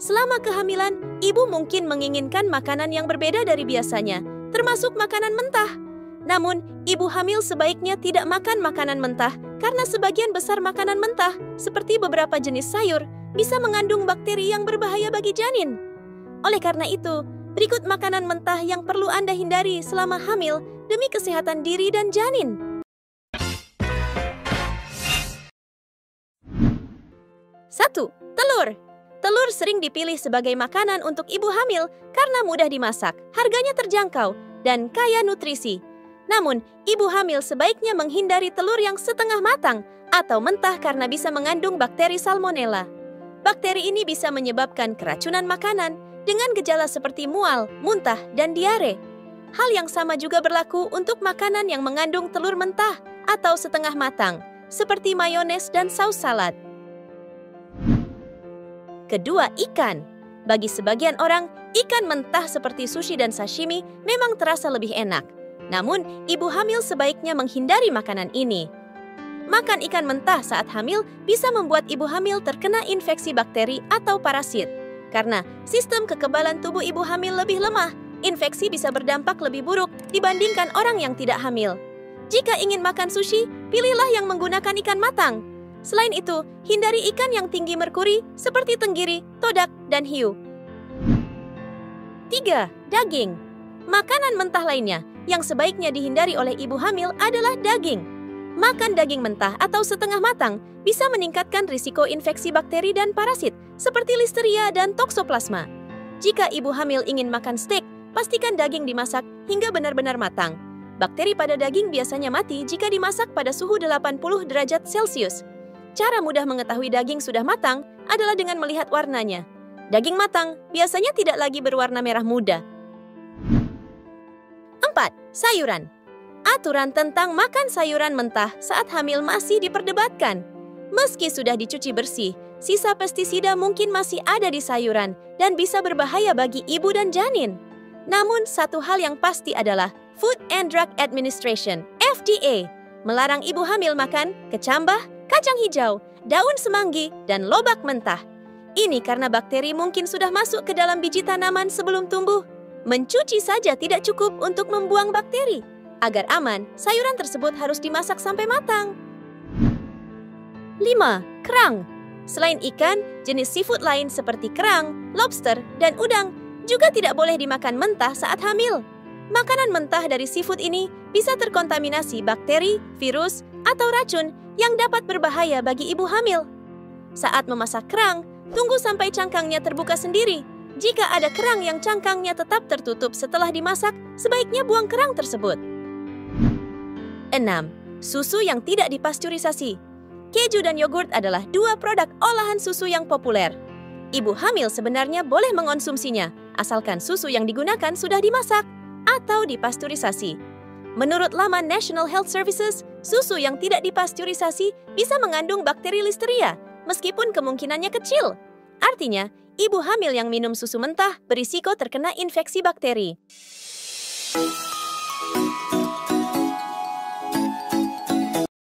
Selama kehamilan, ibu mungkin menginginkan makanan yang berbeda dari biasanya, termasuk makanan mentah. Namun, ibu hamil sebaiknya tidak makan makanan mentah karena sebagian besar makanan mentah, seperti beberapa jenis sayur, bisa mengandung bakteri yang berbahaya bagi janin. Oleh karena itu, berikut makanan mentah yang perlu Anda hindari selama hamil demi kesehatan diri dan janin. 1. Telur. Telur sering dipilih sebagai makanan untuk ibu hamil karena mudah dimasak, harganya terjangkau, dan kaya nutrisi. Namun, ibu hamil sebaiknya menghindari telur yang setengah matang atau mentah karena bisa mengandung bakteri salmonella. Bakteri ini bisa menyebabkan keracunan makanan dengan gejala seperti mual, muntah, dan diare. Hal yang sama juga berlaku untuk makanan yang mengandung telur mentah atau setengah matang, seperti mayones dan saus salad. Kedua, ikan. Bagi sebagian orang, ikan mentah seperti sushi dan sashimi memang terasa lebih enak. Namun, ibu hamil sebaiknya menghindari makanan ini. Makan ikan mentah saat hamil bisa membuat ibu hamil terkena infeksi bakteri atau parasit. Karena sistem kekebalan tubuh ibu hamil lebih lemah, infeksi bisa berdampak lebih buruk dibandingkan orang yang tidak hamil. Jika ingin makan sushi, pilihlah yang menggunakan ikan matang. Selain itu, hindari ikan yang tinggi merkuri seperti tenggiri, todak, dan hiu. 3. Daging. Makanan mentah lainnya yang sebaiknya dihindari oleh ibu hamil adalah daging. Makan daging mentah atau setengah matang bisa meningkatkan risiko infeksi bakteri dan parasit seperti listeria dan toksoplasma. Jika ibu hamil ingin makan steak, pastikan daging dimasak hingga benar-benar matang. Bakteri pada daging biasanya mati jika dimasak pada suhu 80 derajat Celcius. Cara mudah mengetahui daging sudah matang adalah dengan melihat warnanya. Daging matang biasanya tidak lagi berwarna merah muda. 4. Sayuran. Aturan tentang makan sayuran mentah saat hamil masih diperdebatkan. Meski sudah dicuci bersih, sisa pestisida mungkin masih ada di sayuran dan bisa berbahaya bagi ibu dan janin. Namun, satu hal yang pasti adalah Food and Drug Administration (FDA) melarang ibu hamil makan kecambah, kacang hijau, daun semanggi, dan lobak mentah. Ini karena bakteri mungkin sudah masuk ke dalam biji tanaman sebelum tumbuh. Mencuci saja tidak cukup untuk membuang bakteri. Agar aman, sayuran tersebut harus dimasak sampai matang. 5. Kerang. Selain ikan, jenis seafood lain seperti kerang, lobster, dan udang juga tidak boleh dimakan mentah saat hamil. Makanan mentah dari seafood ini bisa terkontaminasi bakteri, virus, atau racun yang dapat berbahaya bagi ibu hamil. Saat memasak kerang, tunggu sampai cangkangnya terbuka sendiri. Jika ada kerang yang cangkangnya tetap tertutup setelah dimasak, sebaiknya buang kerang tersebut. 6. Susu yang tidak dipasteurisasi. Keju dan yogurt adalah dua produk olahan susu yang populer. Ibu hamil sebenarnya boleh mengonsumsinya, asalkan susu yang digunakan sudah dimasak atau dipasteurisasi. Menurut laman National Health Services, susu yang tidak dipasteurisasi bisa mengandung bakteri listeria, meskipun kemungkinannya kecil. Artinya, ibu hamil yang minum susu mentah berisiko terkena infeksi bakteri.